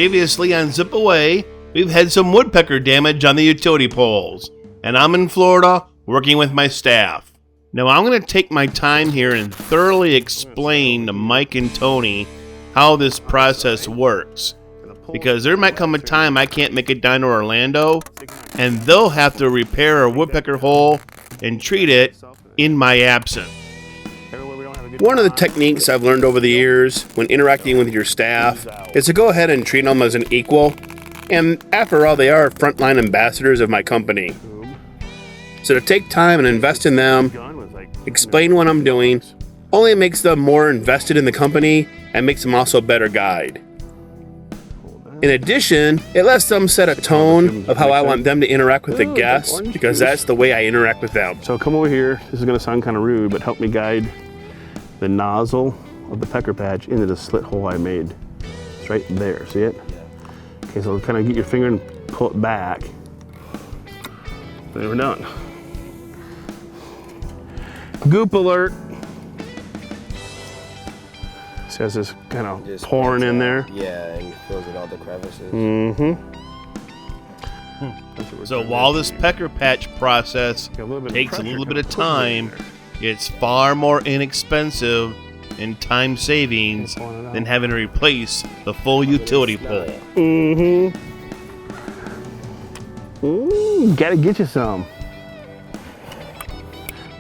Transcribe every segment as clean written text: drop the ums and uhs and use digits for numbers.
previously on Zip Away, we've had some woodpecker damage on the utility poles, and I'm in Florida working with my staff. Now I'm going to take my time here and thoroughly explain to Mike and Tony how this process works, because there might come a time I can't make it down to Orlando, and they'll have to repair a woodpecker hole and treat it in my absence. One of the techniques I've learned over the years when interacting with your staff is to go ahead and treat them as an equal, and after all, they are frontline ambassadors of my company. So to take time and invest in them, explain what I'm doing, only makes them more invested in the company and makes them also a better guide. In addition, it lets them set a tone of how I want them to interact with the guests, because that's the way I interact with them. So come over here. This is going to sound kind of rude, but help me guide the nozzle of the pecker patch into the slit hole I made. It's right there, see it? Okay, so kind of get your finger and pull it back. Then we're done. Goop alert. See, as this kind of just pouring in there. Yeah, and fills in all the crevices. So while this pecker patch process takes a little bit of time, it's far more inexpensive and time savings than having to replace the full utility pole. Gotta get you some.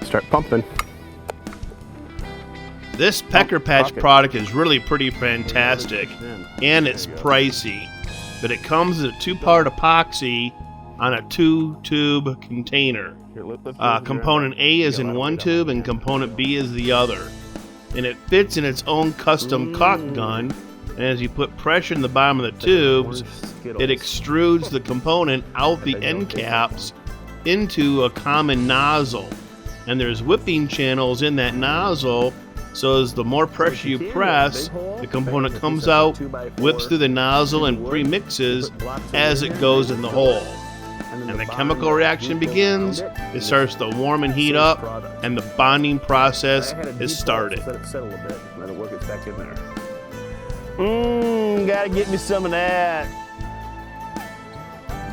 Start pumping. This pecker patch product is really pretty fantastic, and it's pricey, but it comes as a 2-part epoxy on a 2-tube container. Component A is in one tube and component B is the other, and it fits in its own custom caulk gun, and as you put pressure in the bottom of the tubes, it extrudes the component out the end caps into a common nozzle, and there's whipping channels in that nozzle, so as the more pressure you press, the component comes out, whips through the nozzle, and pre-mixes as it goes in the hole. And the chemical reaction begins, it starts to warm and heat up, and the bonding process is started. Let it settle a bit, let it work its back in there. Gotta get me some of that.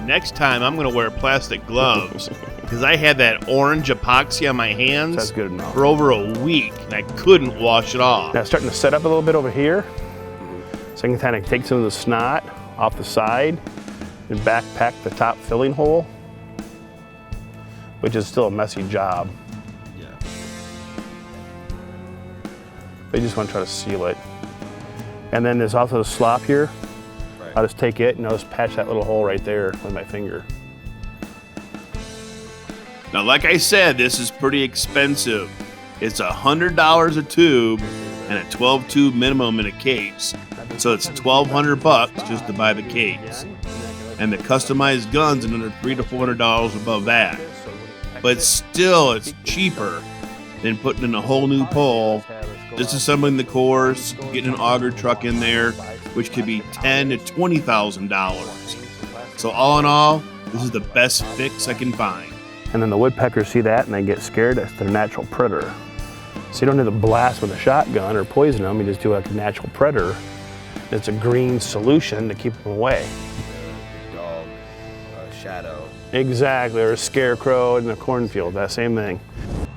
Next time I'm going to wear plastic gloves, because I had that orange epoxy on my hands That's good enough. for over a week, and I couldn't wash it off. Now it's starting to set up a little bit over here, so I can kind of take some of the snot off the side and backpack the top filling hole, which is still a messy job. Yeah. But you just want to try to seal it. And then there's also the slop here. Right. I'll just take it and I'll just patch that little hole right there with my finger. Now, like I said, this is pretty expensive. It's $100 a tube and a 12-tube minimum in a case. So it's $1,200 just to buy the case. And the customized gun's another $300 to $400 above that. But still, it's cheaper than putting in a whole new pole, disassembling the cores, getting an auger truck in there, which could be $10,000 to $20,000. So all in all, this is the best fix I can find. And then the woodpeckers see that and they get scared. That's their natural predator. So you don't have to blast with a shotgun or poison them. You just do like a natural predator. It's a green solution to keep them away. Dog, shadow. Exactly, or a scarecrow in a cornfield, that same thing.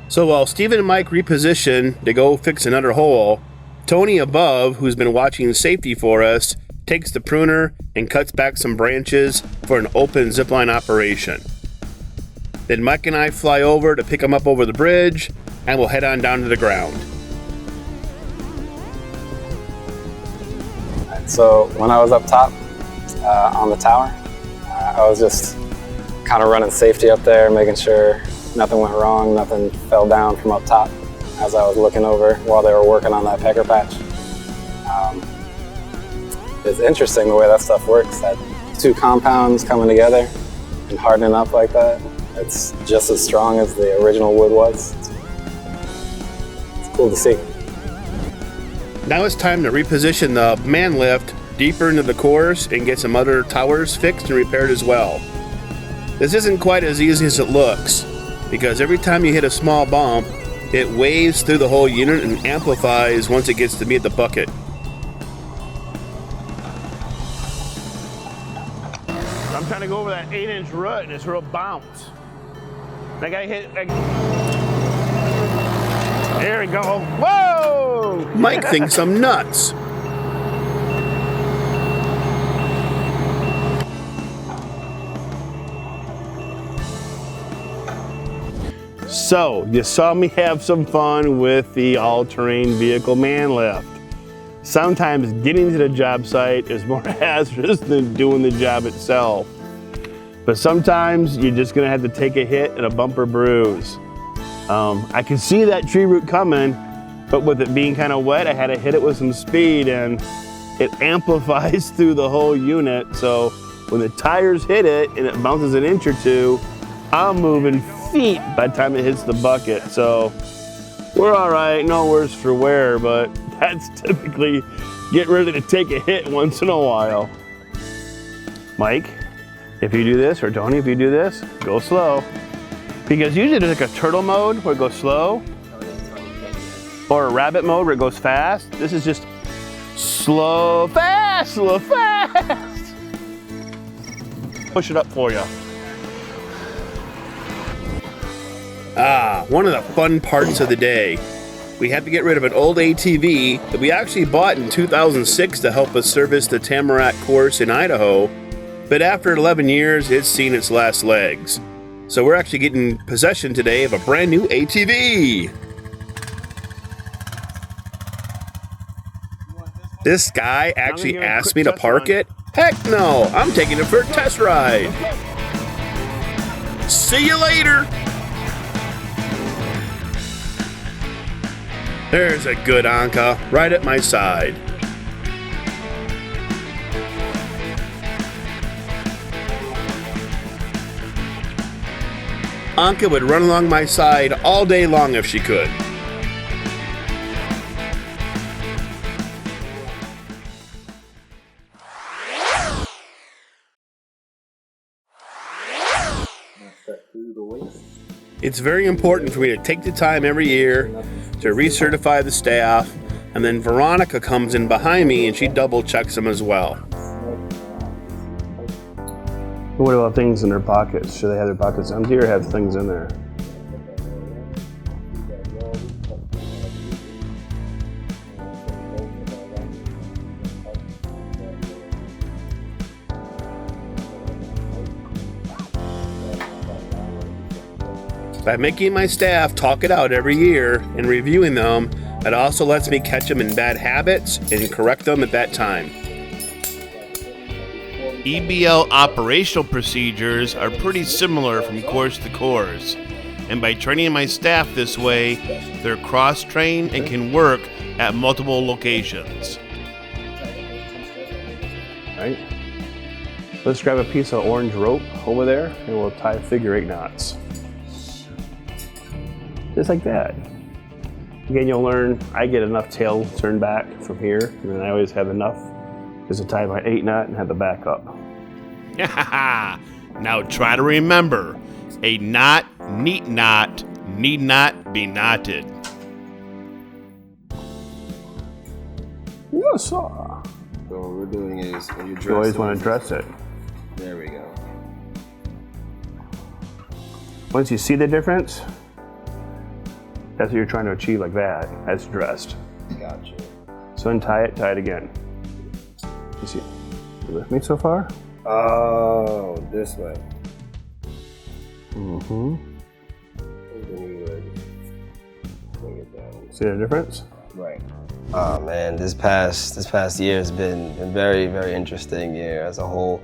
So while Steven and Mike reposition to go fix another hole, Tony above, who's been watching safety for us, takes the pruner and cuts back some branches for an open zipline operation. Then Mike and I fly over to pick him up over the bridge, and we'll head on down to the ground. So when I was up top on the tower, I was just kind of running safety up there, making sure nothing went wrong, nothing fell down from up top as I was looking over while they were working on that pecker patch. It's interesting the way that stuff works, that 2 compounds coming together and hardening up like that. It's just as strong as the original wood was. It's cool to see. Now it's time to reposition the man lift deeper into the cores and get some other towers fixed and repaired as well. This isn't quite as easy as it looks, because every time you hit a small bump, it waves through the whole unit and amplifies once it gets to me at the bucket. trying to go over that 8-inch rut and it's real bounce. That guy hit. There we go. Whoa! Mike thinks I'm nuts. So, you saw me have some fun with the all-terrain vehicle man lift. Sometimes getting to the job site is more hazardous than doing the job itself. But sometimes you're just gonna have to take a hit and a bumper bruise. I could see that tree root coming, but with it being kind of wet, I had to hit it with some speed and it amplifies through the whole unit. So when the tires hit it and it bounces an inch or two, I'm moving feet by the time it hits the bucket. So we're all right, no worse for wear, but that's typically get ready to take a hit once in a while. Mike, if you do this, or Tony, if you do this, go slow. Because usually there's like a turtle mode where it goes slow, or a rabbit mode where it goes fast. This is just slow, fast, slow, fast. Push it up for you. One of the fun parts of the day. We had to get rid of an old ATV that we actually bought in 2006 to help us service the Tamarack course in Idaho, but after 11 years, it's seen its last legs. So we're actually getting possession today of a brand new ATV. This guy actually asked me to park it? Heck no, I'm taking it for a test ride. See you later. There's a good Anka right at my side. Anka would run along my side all day long if she could. It's very important for me to take the time every year to recertify the staff, and then Veronica comes in behind me and she double checks them as well. What about things in their pockets? Should they have their pockets empty or have things in there? By making my staff talk it out every year and reviewing them, it also lets me catch them in bad habits and correct them at that time. EBL operational procedures are pretty similar from course to course, and by training my staff this way, they're cross-trained and can work at multiple locations. Right? Let's grab a piece of orange rope over there and we'll tie figure 8 knots. Just like that. Again, you'll learn, I get enough tail turned back from here, and then I always have enough just to tie my 8 knot and have the back up. Now try to remember, a knot need not be knotted. Yes, sir. So what we're doing is when You always want to dress it. There we go. Once you see the difference, that's what you're trying to achieve, like that. That's dressed. Gotcha. So untie it, tie it again. You see, you with me so far? Oh, this way. Mm-hmm. And then you would bring it down. See the difference? Right. Oh man, this past year has been a very, very interesting year as a whole.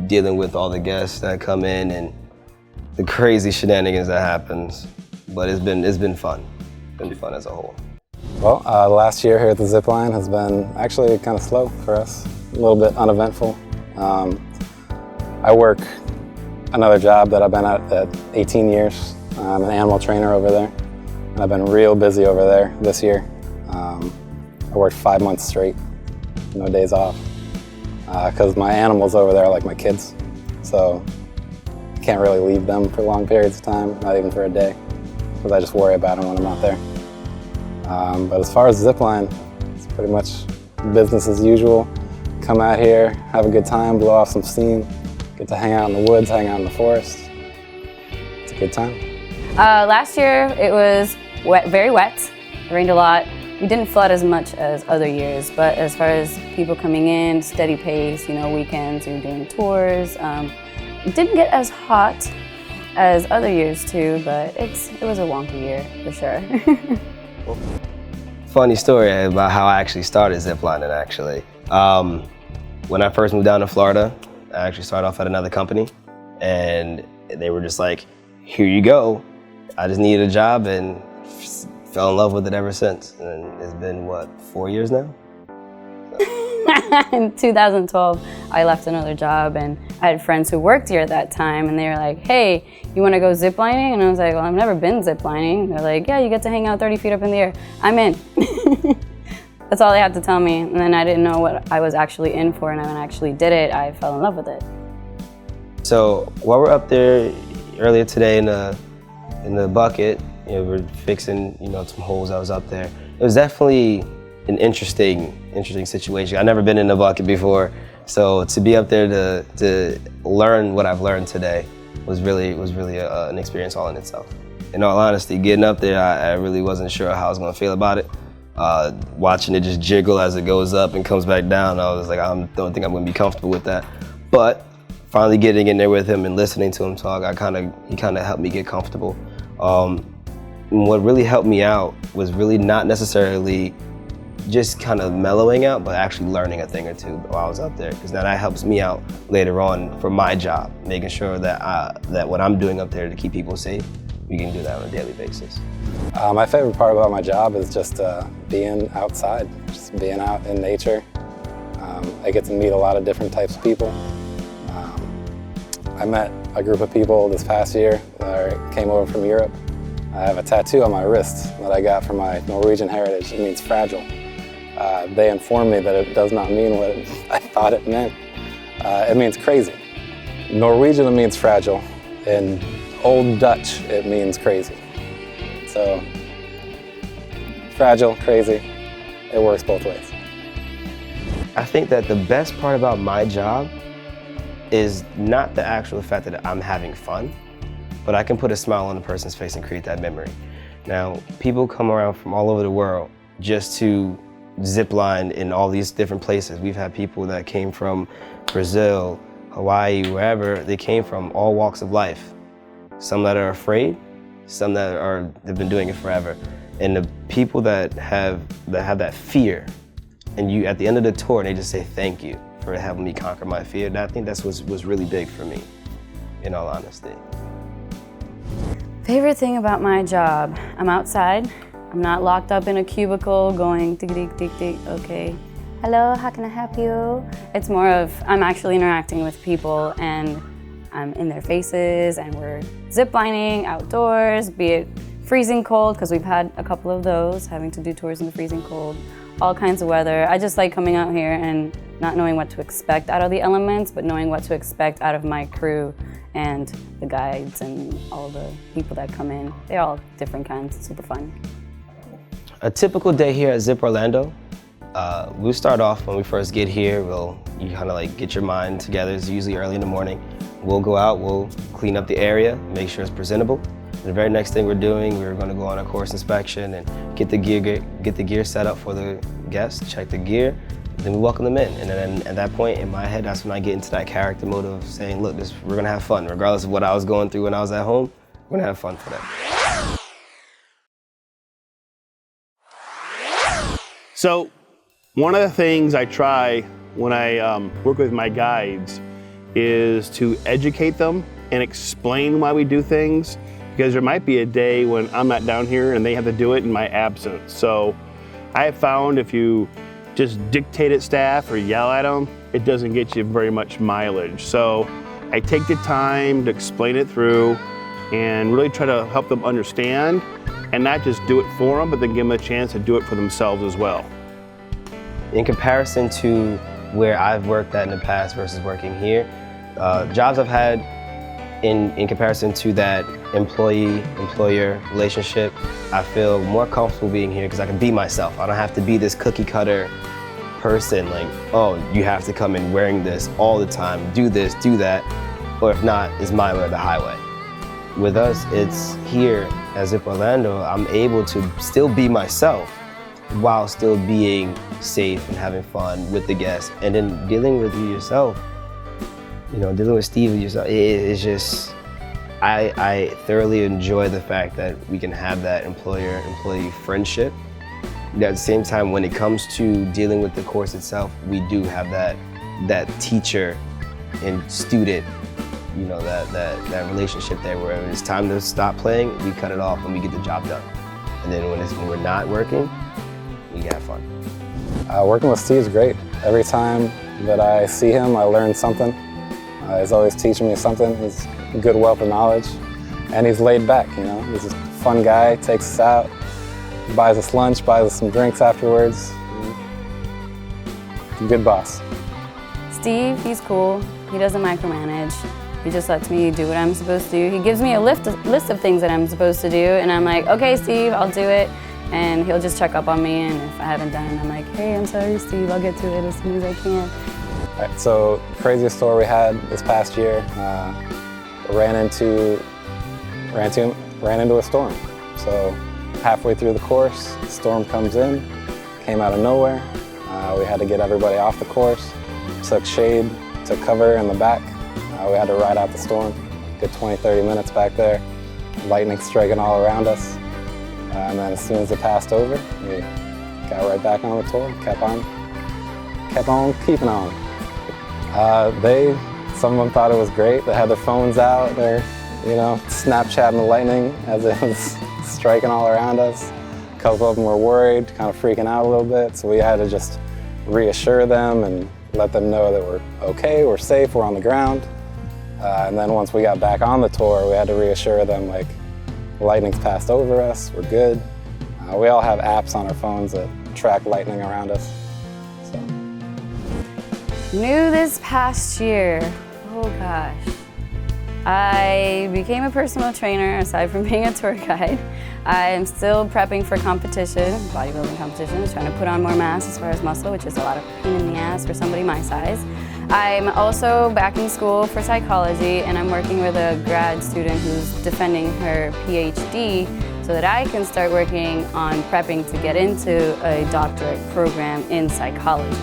Dealing with all the guests that come in and the crazy shenanigans that happens. But it's been fun. It's been fun as a whole. Well, the last year here at the Zipline has been actually kind of slow for us, a little bit uneventful. I work another job that I've been at 18 years. I'm an animal trainer over there, and I've been real busy over there this year. I worked 5 months straight, no days off, because my animals over there are like my kids, so I can't really leave them for long periods of time, not even for a day, because I just worry about them when I'm not there. But as far as Zipline, it's pretty much business as usual. Come out here, have a good time, blow off some steam, get to hang out in the woods, hang out in the forest. It's a good time. Last year it was wet, very wet. It rained a lot. We didn't flood as much as other years, but as far as people coming in, steady pace, weekends, we were doing tours. It didn't get as hot as other years too, but it was a wonky year for sure. Funny story about how I actually started ziplining actually. When I first moved down to Florida, I actually started off at another company and they were just like, here you go. I just needed a job and fell in love with it ever since. And it's been, what, 4 years now? In 2012, I left another job and I had friends who worked here at that time and they were like, hey, you want to go ziplining? And I was like, well, I've never been ziplining. They're like, yeah, you get to hang out 30 feet up in the air. I'm in. That's all they had to tell me. And then I didn't know what I was actually in for, and when I actually did it, I fell in love with it. So while we're up there earlier today in the bucket, we're fixing, some holes that was up there. It was definitely an interesting situation. I've never been in a bucket before, so to be up there to learn what I've learned today was really an experience all in itself. In all honesty, getting up there, I really wasn't sure how I was going to feel about it. Watching it just jiggle as it goes up and comes back down, I was like, I don't think I'm going to be comfortable with that. But finally getting in there with him and listening to him talk, he kind of helped me get comfortable. And what really helped me out was really not necessarily just kind of mellowing out, but actually learning a thing or two while I was up there, because now that helps me out later on for my job, making sure that that what I'm doing up there to keep people safe, we can do that on a daily basis. My favorite part about my job is just being outside, just being out in nature. I get to meet a lot of different types of people. I met a group of people this past year that came over from Europe. I have a tattoo on my wrist that I got from my Norwegian heritage. It means fragile. They informed me that it does not mean what I thought it meant. It means crazy. Norwegian, it means fragile. In Old Dutch, it means crazy. So, fragile, crazy, it works both ways. I think that the best part about my job is not the actual fact that I'm having fun, but I can put a smile on a person's face and create that memory. Now, people come around from all over the world just to zip line in all these different places. We've had people that came from Brazil, Hawaii, wherever they came from, all walks of life. Some that are afraid, some they've been doing it forever. And the people that have that fear, and you at the end of the tour, they just say thank you for helping me conquer my fear. And I think that's was really big for me, in all honesty. Favorite thing about my job, I'm outside. I'm not locked up in a cubicle going tick, tick, tick, tick, okay. Hello, how can I help you? It's more of, I'm actually interacting with people and I'm in their faces and we're ziplining outdoors, be it freezing cold, because we've had a couple of those, having to do tours in the freezing cold, all kinds of weather. I just like coming out here and not knowing what to expect out of the elements, but knowing what to expect out of my crew and the guides and all the people that come in. They're all different kinds, super fun. A typical day here at Zip Orlando, we'll start off when we first get here. You kind of like get your mind together. It's usually early in the morning. We'll go out, we'll clean up the area, make sure it's presentable. The very next thing we're doing, we're going to go on a course inspection and get the gear set up for the guests, check the gear, then we welcome them in. And then at that point in my head, that's when I get into that character mode of saying, look, we're going to have fun. Regardless of what I was going through when I was at home, we're going to have fun for that. So one of the things I try when I work with my guides is to educate them and explain why we do things, because there might be a day when I'm not down here and they have to do it in my absence. So I have found if you just dictate at staff or yell at them, it doesn't get you very much mileage. So I take the time to explain it through and really try to help them understand and not just do it for them, but then give them a chance to do it for themselves as well. In comparison to where I've worked at in the past versus working here, jobs I've had in comparison to that employee-employer relationship, I feel more comfortable being here because I can be myself. I don't have to be this cookie-cutter person, like, oh, you have to come in wearing this all the time, do this, do that, or if not, it's my way or the highway. With us, it's here at Zip Orlando, I'm able to still be myself while still being safe and having fun with the guests. And then dealing with you yourself, you know, dealing with Steve yourself, it's just, I thoroughly enjoy the fact that we can have that employer-employee friendship. At the same time, when it comes to dealing with the course itself, we do have that teacher and student, you know, that relationship there where it's time to stop playing, we cut it off and we get the job done. And then when we're not working, we have fun. Working with Steve's great. Every time that I see him, I learn something. He's always teaching me something. He's a good wealth of knowledge. And he's laid back, you know. He's a fun guy, takes us out, buys us lunch, buys us some drinks afterwards. He's a good boss. Steve, he's cool. He doesn't micromanage. He just lets me do what I'm supposed to do. He gives me a list of things that I'm supposed to do, and I'm like, okay, Steve, I'll do it. And he'll just check up on me, and if I haven't done it, I'm like, hey, I'm sorry, Steve, I'll get to it as soon as I can. All right, so craziest story we had this past year, ran into a storm. So halfway through the course, the storm comes in, came out of nowhere. We had to get everybody off the course, took shade, took cover in the back. We had to ride out the storm, good 20, 30 minutes back there. Lightning striking all around us. And then as soon as it passed over, we got right back on the tour, kept on keeping on. Some of them thought it was great. They had their phones out, they're, you know, Snapchatting the lightning as it was striking all around us. A couple of them were worried, kind of freaking out a little bit, so we had to just reassure them and let them know that we're okay, we're safe, we're on the ground. And then once we got back on the tour, we had to reassure them, like, lightning's passed over us, we're good. We all have apps on our phones that track lightning around us. So. New this past year, oh gosh. I became a personal trainer aside from being a tour guide. I'm still prepping for competition, bodybuilding competitions, trying to put on more mass as far as muscle, which is a lot of pain in the ass for somebody my size. I'm also back in school for psychology, and I'm working with a grad student who's defending her PhD so that I can start working on prepping to get into a doctorate program in psychology.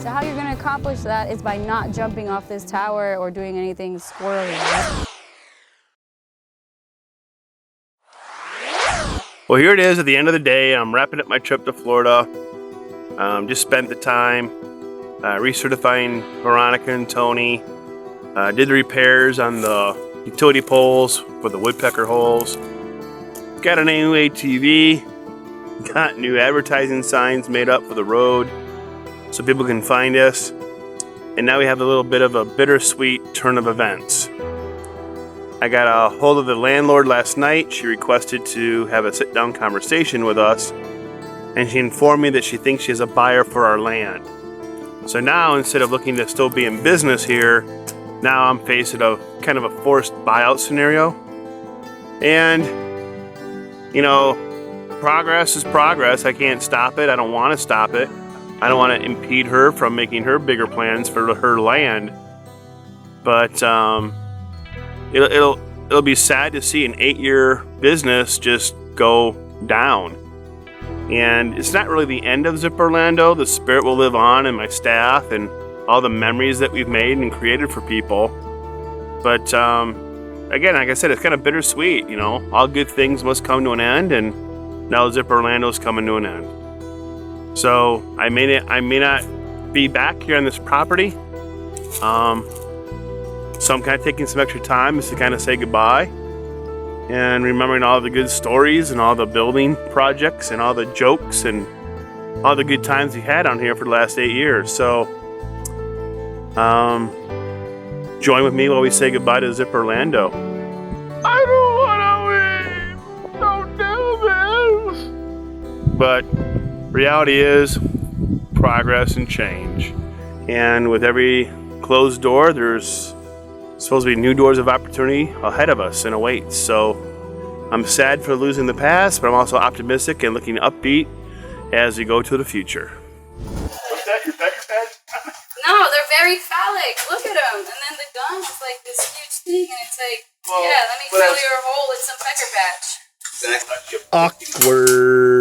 So how you're going to accomplish that is by not jumping off this tower or doing anything squirrely. Well, here it is at the end of the day. I'm wrapping up my trip to Florida. Just spent the time recertifying Veronica and Tony. Did the repairs on the utility poles for the woodpecker holes. Got a new ATV. Got new advertising signs made up for the road so people can find us. And now we have a little bit of a bittersweet turn of events. I got a hold of the landlord last night. She requested to have a sit-down conversation with us, and she informed me that she thinks she has a buyer for our land. So now, instead of looking to still be in business here, now I'm faced with a kind of a forced buyout scenario. And, you know, progress is progress. I can't stop it. I don't want to stop it. I don't want to impede her from making her bigger plans for her land. But it'll be sad to see an 8-year business just go down. And it's not really the end of Zip Orlando. The spirit will live on, and my staff and all the memories that we've made and created for people. But again, like I said, it's kind of bittersweet. You know, all good things must come to an end, and now Zip Orlando's coming to an end. So I may not be back here on this property. So I'm kind of taking some extra time just to kind of say goodbye and remembering all the good stories and all the building projects and all the jokes and all the good times we had on here for the last 8 years. So join with me while we say goodbye to Zip Orlando. I don't want to leave. Don't do this. But reality is progress and change. And with every closed door, there's supposed to be new doors of opportunity ahead of us and awaits. So I'm sad for losing the past, but I'm also optimistic and looking upbeat as we go to the future. What's that, your pecker patch? No, they're very phallic. Look at them. And then the gun is like this huge thing, and it's like, yeah, let me fill your hole with some pecker patch. Awkward.